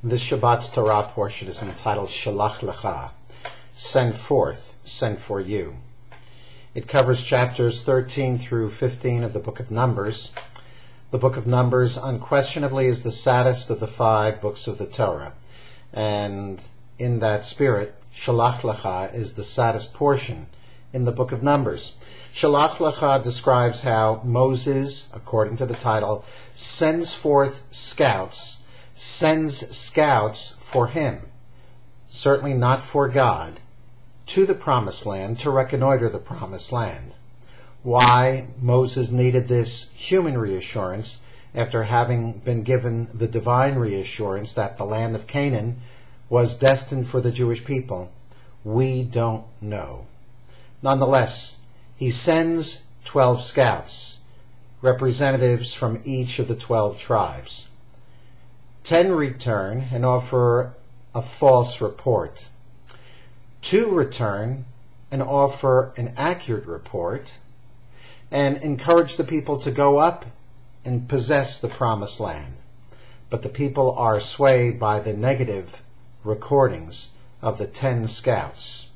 This Shabbat's Torah portion is entitled Shelach, Send Forth, Send for You. It covers chapters 13 through 15 of the book of Numbers. The book of Numbers unquestionably is the saddest of the 5 books of the Torah, and in that spirit, Shelach is the saddest portion in the book of Numbers. Shelach describes how Moses, according to the title, sends scouts for him, certainly not for God, to the promised land to reconnoiter the promised land. Why Moses needed this human reassurance after having been given the divine reassurance that the land of Canaan was destined for the Jewish people, we don't know. Nonetheless, he sends 12 scouts, representatives from each of the 12 tribes. 10 return and offer a false report. 2 return and offer an accurate report and encourage the people to go up and possess the promised land. But the people are swayed by the negative recordings of the 10 scouts.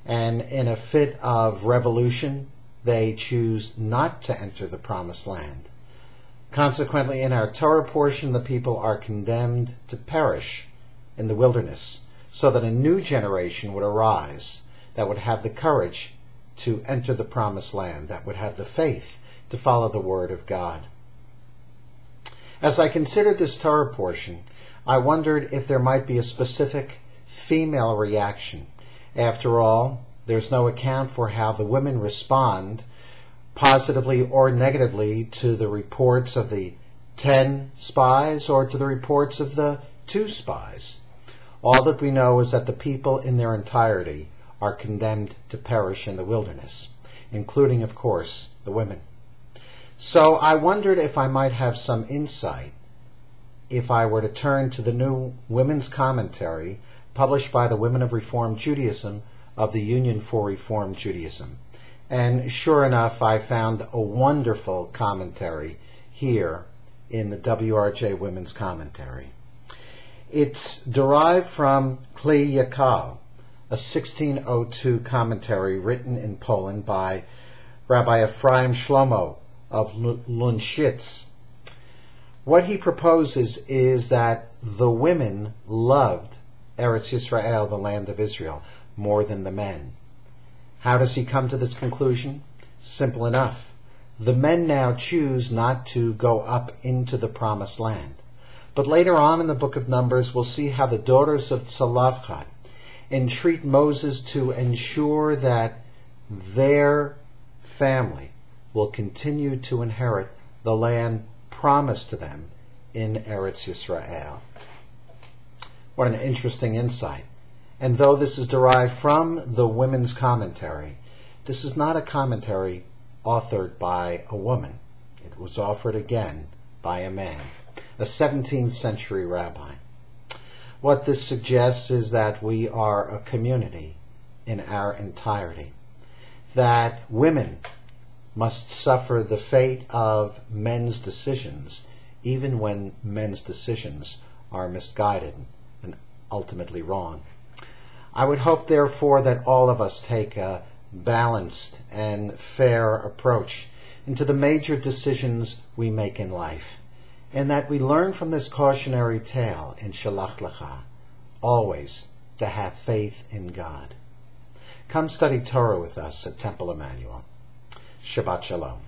And in a fit of revolution, they choose not to enter the promised land. Consequently, in our Torah portion, the people are condemned to perish in the wilderness, so that a new generation would arise that would have the courage to enter the promised land, that would have the faith to follow the word of God. As I considered this Torah portion, I wondered if there might be a specific female reaction. After all, there's no account for how the women respond, positively or negatively, to the reports of the 10 spies or to the reports of the 2 spies. All that we know is that the people in their entirety are condemned to perish in the wilderness, including, of course, the women. So I wondered if I might have some insight if I were to turn to the new women's commentary published by the Women of Reformed Judaism of the Union for Reformed Judaism. And sure enough, I found a wonderful commentary here in the WRJ Women's Commentary. It's derived from Kli Yakal, a 1602 commentary written in Poland by Rabbi Ephraim Shlomo of Lunshitz. What he proposes is that the women loved Eretz Yisrael, the land of Israel, more than the men. How does he come to this conclusion? Simple enough. The men now choose not to go up into the promised land. But later on in the book of Numbers, we'll see how the daughters of Tzalafchad entreat Moses to ensure that their family will continue to inherit the land promised to them in Eretz Yisrael. What an interesting insight. And though this is derived from the women's commentary, this is not a commentary authored by a woman. It was offered again by a man, a 17th century rabbi. What this suggests is that we are a community in our entirety, that women must suffer the fate of men's decisions, even when men's decisions are misguided and ultimately wrong. I would hope, therefore, that all of us take a balanced and fair approach into the major decisions we make in life, and that we learn from this cautionary tale in Shelach always to have faith in God. Come study Torah with us at Temple Emmanuel. Shabbat Shalom.